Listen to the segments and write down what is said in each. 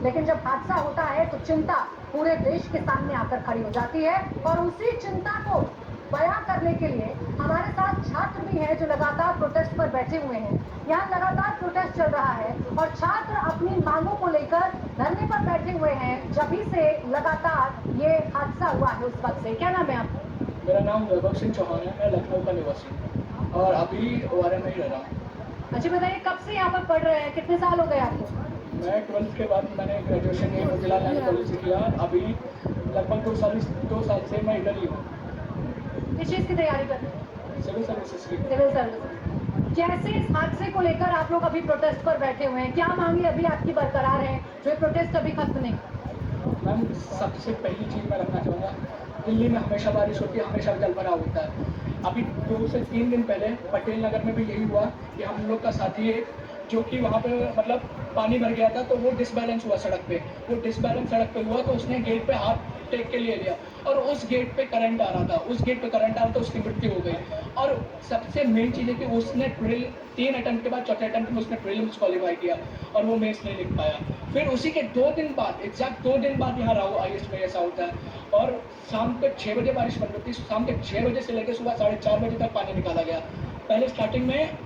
लेकिन जब हादसा होता है तो चिंता पूरे देश के सामने आकर खड़ी हो जाती है। और उसी चिंता को बयां करने के लिए हमारे साथ छात्र भी हैं जो लगातार प्रोटेस्ट पर बैठे हुए हैं। यहाँ लगातार प्रोटेस्ट चल रहा है और छात्र अपनी मांगों को लेकर धरने पर बैठे हुए हैं। जब से लगातार ये हादसा हुआ है उस वक्त से। क्या नाम है आपका? मेरा नाम वैभव सिंह चौहान है, मैं लखनऊ का निवासी हूँ और अभी ओआरएम में ही रह रहा हूँ। अच्छा बताइए, कब से यहाँ पर पढ़ रहे हैं, कितने साल हो गए आपको? मैं 12th के बाद मैंने ग्रेजुएशन यहीं मोतीलाल नेहरू कॉलेज से किया। अभी लगभग 2 साल से मैं इधर ही हूँ। किस चीज़ की तैयारी कर रहे हैं? सिविल सर्विसेज की। Civil service. कैसे इस हादसे को लेकर आप लोग अभी प्रोटेस्ट पर बैठे हुए हैं? क्या मांगे अभी आपकी बरकरार है जो प्रोटेस्ट अभी खत्म नहीं? मैम, सबसे पहली चीज़ मैं रखना चाहूँगा, दिल्ली में हमेशा बारिश होती है, हमेशा जलभराव होता है। अभी 2 से 3 दिन पहले पटेल नगर में भी यही हुआ कि हम लोग का साथी है जो कि वहाँ पे मतलब पानी भर गया था, तो वो डिसबैलेंस हुआ सड़क पे। वो डिसबैलेंस सड़क पे हुआ तो उसने गेट पे हाथ टेक के लिए लिया और उस गेट पे करंट आ रहा था, उस गेट पे करंट आ रहा था, उसकी मृत्यु हो गई। और सबसे मेन चीज़ है कि उसने 3 अटेम्प्ट के बाद चौथे अटेम्प्ट में उसने प्रीलिम्स क्वालिफाई किया और वो मेंस नहीं लिख पाया। फिर उसी के 2 दिन बाद, एग्जैक्ट 2 दिन बाद यहाँ राव आईएएस में ऐसा होता है और शाम के 6 बजे बारिश बंद होती है। शाम के 6 बजे से लेकर सुबह 4:30 बजे तक पानी निकाला गया। पहले स्टार्टिंग में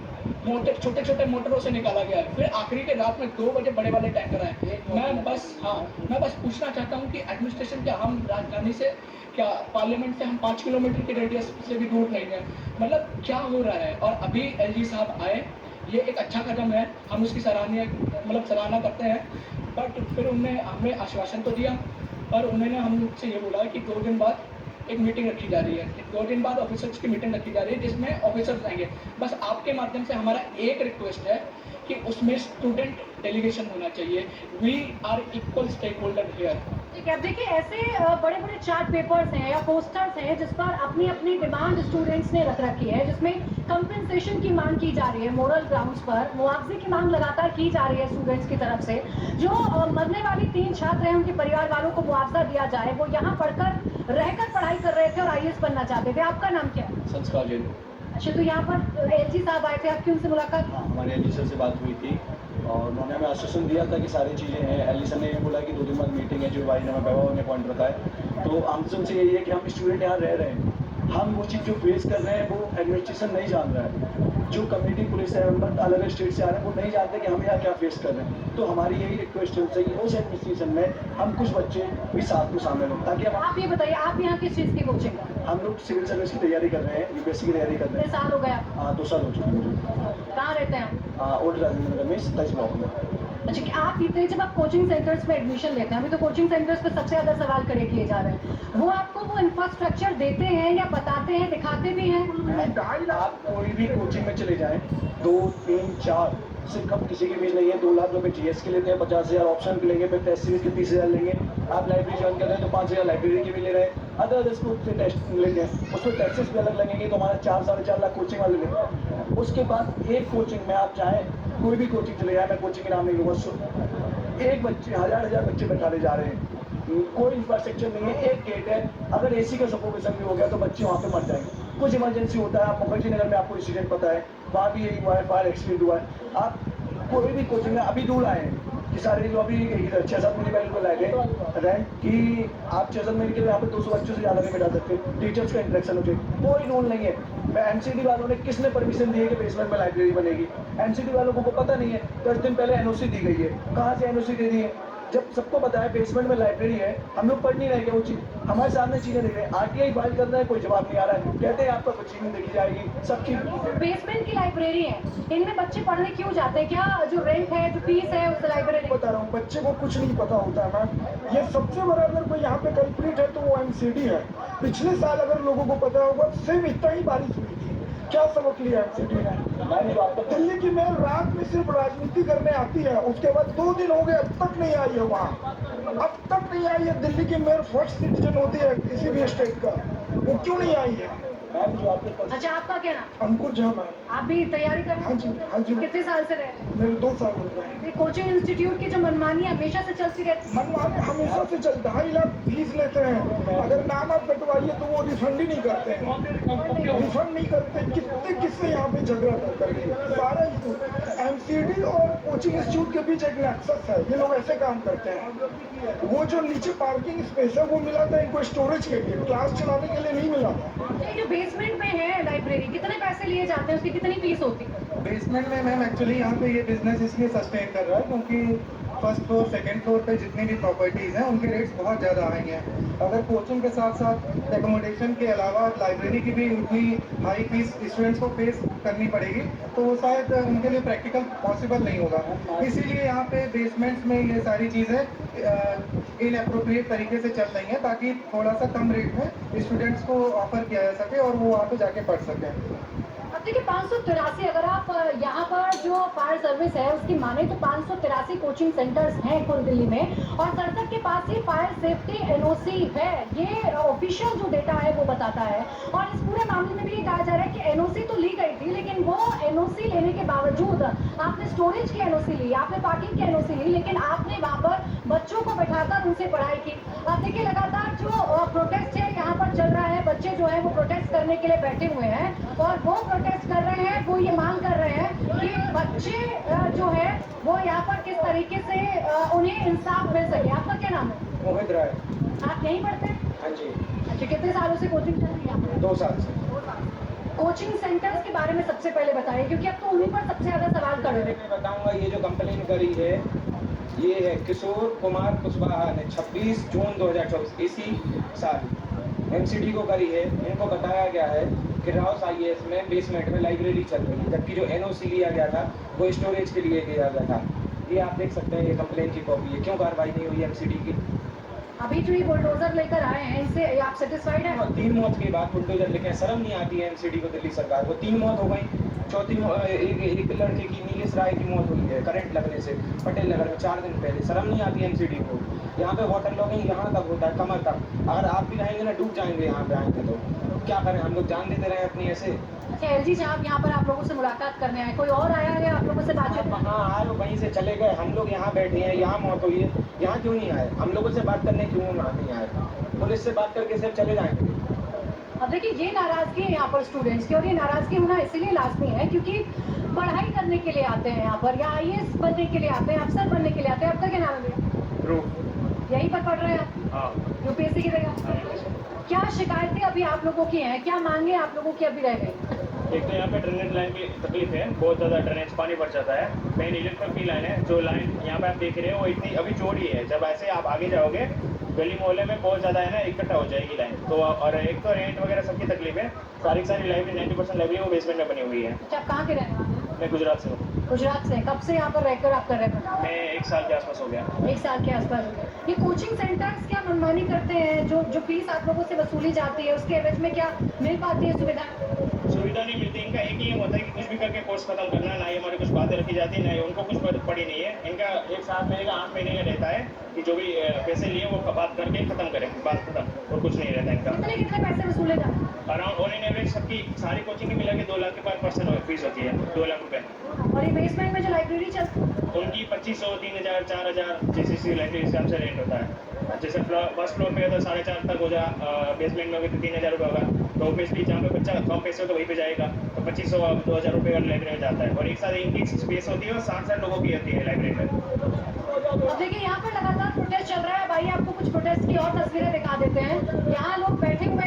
मोटर, छोटे छोटे मोटरों से निकाला गया है, फिर आखिरी के रात में 2 बजे बड़े वाले टैंकर आए। मैं बस पूछना चाहता हूँ कि एडमिनिस्ट्रेशन, क्या हम राजधानी से, क्या पार्लियामेंट से हम 5 किलोमीटर के रेडियस से भी दूर नहीं है? मतलब क्या हो रहा है? और अभी एलजी साहब आए, ये एक अच्छा कदम है, हम उसकी सराहना करते हैं। बट फिर उन्होंने हमें आश्वासन तो दिया और उन्होंने हमसे ये बोला कि 2 दिन बाद एक मीटिंग रखी जा रही है। 2 दिन बाद ऑफिसर्स की मीटिंग रखी जा रही है जिसमें ऑफिसर्स आएंगे। बस आपके माध्यम से हमारा एक रिक्वेस्ट है कि उसमें स्टूडेंट डेलीगेशन होना चाहिए। We are equal stakeholder here. ठीक है, अब देखिए ऐसे बड़े बड़े चार्ट पेपर्स हैं या पोस्टर्स हैं जिस पर अपनी अपनी डिमांड स्टूडेंट्स ने रख रखी है, जिसमें कंपनसेशन की मांग की जा रही है, मोरल ग्राउंड्स पर मुआवजे की मांग लगातार की जा रही है स्टूडेंट्स की तरफ से। जो मरने वाली 3 छात्र हैं उनके परिवार वालों को मुआवजा दिया जाए। वो यहाँ पढ़कर रहकर पढ़ाई कर रहे थे और आईएएस बनना चाहते थे। आपका नाम क्या है? संस्कार जैन। अच्छा, तो यहाँ पर एलजी साहब आए थे, आपकी उनसे मुलाकात? हाँ, हमारे एलजी सर से बात हुई थी और उन्होंने हमें आश्वासन दिया था कि सारी चीज़ें हैं। एलजी सर ने ये बोला कि 2 दिन बाद मीटिंग है, जो भाई ने वैभव ने पॉइंट बताया। तो हमसे उनसे यही है कि हम स्टूडेंट यहाँ रह रहे हैं, हम वो चीज़ जो फेस कर रहे हैं वो एडमिनिस्ट्रेशन नहीं जान रहा है। जो कम्युनिटी पुलिस है, अलग अलग स्टेट से आ रहे हैं, वो नहीं जानते कि हम यहाँ क्या फेस कर रहे हैं। तो हमारी यही रिक्वेस्ट है उनसे कि उस एडमिनिस्ट्रेशन में हम कुछ बच्चे भी साथ में शामिल हों, ताकि आप ये बताइए, आप यहाँ किस चीज़ की कोचिंग कर रहे हैं? हम लोग सिविल सर्विस की तैयारी कर रहे हैं, यूपीएससी की तैयारी कर रहे कितने हैं। साल हो गए आपको? हाँ, 2 साल हो चुके हैं मुझे। कहाँ रहते हैं आप? ओल्ड राजेंद्र नगर में 27 ब्लॉक में। अच्छा, कि आप कहते जब आप कोचिंग सेंटर्स में एडमिशन लेते हैं, अभी तो कोचिंग सेंटर्स पे सबसे ज़्यादा सवाल खड़े किए जा रहे हैं, वो आपको वो इंफ्रास्ट्रक्चर देते हैं या बताते हैं, दिखाते भी हैं? आप कोई भी कोचिंग में चले जाएं, 2, 3, 4 सिर्फ कम किसी की फीस नहीं है। 2 लाख रुपए जीएस के लेते हैं, 50,000 ऑप्शन के लेंगे, फिर टेस्ट सीरीज के 30,000 लेंगे। आप लाइब्रेरी ज्वाइन कर रहे हैं तो 5,000 लाइब्रेरी के भी ले रहे हैं। अदर स्कूल से टेस्ट लेते हैं, उसमें टैक्सेस भी अलग लगेंगे, तो हमारा 4-4.5 लाख कोचिंग वाले लेते हैं। उसके बाद एक कोचिंग में आप चाहें कोई भी कोचिंग चले जाए, मैं कोचिंग के नाम नहीं लूँगा, एक बच्चे हजार बच्चे बैठा ले जा रहे हैं। कोई इंफ्रास्ट्रक्चर नहीं है, एक गेट है। अगर एसी का सफोकेशन भी हो गया तो बच्चे वहाँ पे मर जाएंगे। कुछ इमरजेंसी होता है, आप मुखर्जी नगर में आपको इंसिडेंट पता है, वहाँ भी यही हुआ है, फायर एक्सीडेंट हुआ है। आप कोई भी कोचिंग में अभी दूर आए हैं कि सारे जो अभी 6-7 महीने पहले को लाए गए रेंट कि आप 6-7 महीने के लिए यहाँ पे 200 बच्चों से ज़्यादा नहीं बैठा सकते, टीचर्स का इंटरेक्शन हो चाहिए। कोई रूल नहीं है। मैं एमसीडी वालों ने किसने परमिशन दी है कि बेसमेंट में लाइब्रेरी बनेगी? एमसीडी वालों को पता नहीं है। 10 दिन पहले एनओसी दी गई है, कहाँ से एनओसी दे दी है? जब सबको पता है बेसमेंट में लाइब्रेरी है, हम लोग पढ़ नहीं रहे क्या वो चीज़? हमारे सामने चीज़ें देख रहे हैं, आरटीआई फाइल कर रहे हैं, कोई जवाब नहीं आ रहा है। कहते हैं आपका कुछ चीज़ देखी जाएगी, सब चीज़। बेसमेंट की लाइब्रेरी है, इनमें बच्चे पढ़ने क्यों जाते हैं? क्या जो रेंट है, जो फीस है उस लाइब्रेरी? बता रहा हूँ, बच्चे को कुछ नहीं पता होता है मैम। ये सबसे बड़ा अगर कोई यहाँ पे कल्प्रिट है तो वो एमसीडी है। पिछले साल अगर लोगों को पता होगा सिर्फ इतना ही बारिश हुई थी, क्या सबक लिया एमसीडी ने? दिल्ली की मेयर रात में सिर्फ राजनीति करने आती है, उसके बाद 2 दिन हो गए अब तक नहीं आई है वहाँ, अब तक नहीं आई है। दिल्ली की मेयर फर्स्ट सिटीजन होती है किसी भी स्टेट का, वो क्यों नहीं आई है? मैम जो आपके पास अच्छा, आपका क्या नाम? अंकुर झा मैम। आप भी तैयारी कर रहे हाँ जी, हाँ जी। कितने साल से रह रहे हैं? मेरे 2 साल हो गए हैं। ये कोचिंग इंस्टीट्यूट की जो मनमानी हमेशा से चलती रहती है। मनमाने हमेशा से चल 2.5 लाख फीस लेते हैं, अगर नाम आप कटवाइए तो वो रिफंड ही नहीं करते हैं, रिफंड नहीं करते। कितने किससे यहाँ पे झगड़ा कर करके सारा एमसीडी और कोचिंग इंस्टीट्यूट के बीच एक नेक्सस है, ये लोग ऐसे काम करते हैं। वो जो नीचे पार्किंग स्पेस है वो मिला था इनको स्टोरेज के लिए, क्लास चलाने के लिए नहीं मिला था। ये जो बेसमेंट में है लाइब्रेरी, कितने पैसे लिए जाते हैं, उसकी कितनी फीस होती है? बेसमेंट में मैम एक्चुअली यहाँ पे ये बिजनेस इसलिए सस्टेन कर रहा है क्योंकि फर्स्ट फ्लोर सेकंड फ्लोर पे जितनी भी प्रॉपर्टीज़ हैं उनके रेट्स बहुत ज़्यादा हाई हैं। अगर कोचिंग के साथ साथ एकोमोडेशन के अलावा लाइब्रेरी की भी उतनी हाई फीस स्टूडेंट्स को फेस करनी पड़ेगी तो वो शायद उनके लिए प्रैक्टिकल पॉसिबल नहीं होगा। इसीलिए यहाँ पे बेसमेंट्स में ये सारी चीज़ें इनअप्रोप्रिएट तरीके से चल रही हैं ताकि थोड़ा सा कम रेट में स्टूडेंट्स को ऑफर किया जा सके और वो वहाँ पे जाके पढ़ सकें। अब देखिए 583, अगर आप यहाँ पर जो फायर सर्विस है उसकी माने तो 583 कोचिंग सेंटर्स हैं कुल दिल्ली में, और सड़सठ के पास ही फायर सेफ्टी एनओसी है। ये ऑफिशियल जो डेटा है वो बताता है। और इस पूरे मामले में भी ये कहा जा रहा है कि एनओसी तो ली गई थी, लेकिन वो एनओसी लेने के बावजूद आपने स्टोरेज की एनओसी ली, आपने पार्किंग की एनओसी ली, लेकिन आपने वहाँ पर बच्चों को बैठाकर उनसे पढ़ाई की। अब देखिए लगातार जो प्रोटेस्ट है यहाँ पर चल रहा है, बच्चे जो है वो प्रोटेस्ट करने के लिए बैठे हुए हैं और वो प्रोटेस्ट कर रहे हैं, वो ये मांग कर रहे हैं कि बच्चे जो है वो यहाँ पर किस तरीके से उन्हें इंसाफ मिल सके। आपका क्या नाम है? मोहित राय। आप यहीं पढ़ते हैं? हाँ जी, अच्छा, कितने सालों से कोचिंग चल रही है आपकी? 2 साल से। कोचिंग सेंटर्स के बारे में सबसे पहले बताइए, क्योंकि अब तो उन्हीं पर सबसे ज्यादा सवाल खड़े हैं। मैं बताऊंगा, ये जो कंप्लेन करी है ये है किशोर कुमार कुशवाहा ने 26 जून 2024 इसी साल एमसीडी को करी है। इनको बताया गया है कि राउस आईएएस में बेसमेंट में लाइब्रेरी चल रही है, जबकि जो एनओसी लिया गया था वो स्टोरेज के लिए लिया गया था। ये आप देख सकते हैं, ये कंप्लेन की कॉपी है। क्यों कार्रवाई नहीं हुई एमसीडी की? अभी जो ये बुलडोजर लेकर आए हैं इनसे आप सेटिस्फाइड हैं? 3 मौत के बाद बुलडोजर लेके शर्म नहीं आती है एमसीडी को, दिल्ली सरकार को। 3 मौत हो गई, चौथी एक लड़के की नीलेश राय की मौत हुई है करंट लगने से पटेल नगर में 4 दिन पहले। शर्म नहीं आती है एमसीडी को? यहाँ पे वाटर लॉगिंग यहाँ तक होता है, कमर तक। अगर आप भी रहेंगे ना, डूब जाएंगे यहाँ पे आएंगे तो क्या करें हम लोग, जान देते रहे अपनी ऐसे। अच्छा, एलजी साहब यहाँ पर आप लोगों से मुलाकात करने आए, कोई और आया है आप लोगों से बातचीत? हाँ आए, वहीं से चले गए। हम लोग यहाँ बैठे हैं, यहाँ मौत हुई है, यहाँ क्यों नहीं आए? हम लोगों से बात करने क्यों नहीं आए? पुलिस से बात करके सिर्फ चले जाएंगे। अब देखिए ये नाराजगी है यहाँ पर स्टूडेंट्स की, और ये नाराजगी होना इसीलिए लाजमी है क्योंकि पढ़ाई करने के लिए आते हैं यहाँ पर, या आईएएस बनने के लिए आते हैं, अफसर बनने के लिए आते हैं। आपका क्या नाम है? यहीं पर पढ़ रहे हैं आप यूपीएससी की जगह? क्या शिकायतें अभी आप लोगों की हैं, क्या मांगे आप लोगों की अभी रह गई? एक तो यहाँ पे ड्रेनेज लाइन की तकलीफ है, बहुत ज़्यादा ड्रेनेज पानी भर जाता है। मेन इलेक्ट्रिक की लाइन है, जो लाइन यहाँ पे आप देख रहे हो वो इतनी अभी चौड़ी है, जब ऐसे आप आगे जाओगे गली मोहल्ले में बहुत ज़्यादा है ना इकट्ठा हो जाएगी लाइन। तो और एक तो रेंट वगैरह सबकी तकलीफ है। सारी लाइब्रेरी 90% लाइब्रेरी वो बेसमेंट में बनी हुई है। अच्छा, आप कहाँ के रहने वाले हैं? मैं गुजरात से हूँ। गुजरात से? कब से यहाँ पर रहकर आप कर रहे हैं? मैं 1 साल के आसपास हो गया। 1 साल के आसपास हो गया। ये कोचिंग सेंटर्स क्या मनमानी करते हैं? जो फीस आप लोगों से वसूली जाती है उसके एवज में क्या मिल पाती है सुविधा? सुविधा नहीं मिलती। इनका एक ही एम होता है कि कुछ भी करके कोर्स खत्म करना, ना ही हमारी कुछ बातें रखी जाती है, ना ही उनको कुछ पड़ी नहीं है। इनका एक 7 महीने का 8 महीने का रहता है कि जो भी पैसे लिए वो बात करके खत्म करें, बात खत्म, और कुछ नहीं रहता इनका। कितने पैसे वसूले जाते हैं? अराउंड ऑल इन एवरेज सबकी सारी कोचिंग की मिला के 2 लाख के पर पर्सन फीस होती है, 2 लाख रुपए। और ये बेसमेंट में जो लाइब्रेरी चलती है उनकी 2500, 3000, 4000 जैसी लाइब्रेरी हिसाब से रेंट होता है। जैसे फर्स्ट फ्लोर पे है तो 4.5 तक हो जा, बेसमेंट में होगी तो 3000 रुपये होगा। तो ऑब्वियसली जहाँ पे बच्चा कम पैसे हो तो वहीं पे जाएगा, तो 2500 2000 रुपये का लाइब्रेरी में जाता है। और एक साथ इनकी स्पेस होती है और 60 लोगों की होती है लाइब्रेरी में। अब देखिए यहाँ पर लगातार प्रोटेस्ट चल रहा है। भाई आपको कुछ प्रोटेस्ट की और तस्वीरें दिखा देते हैं। यहाँ लोग बैठे हुए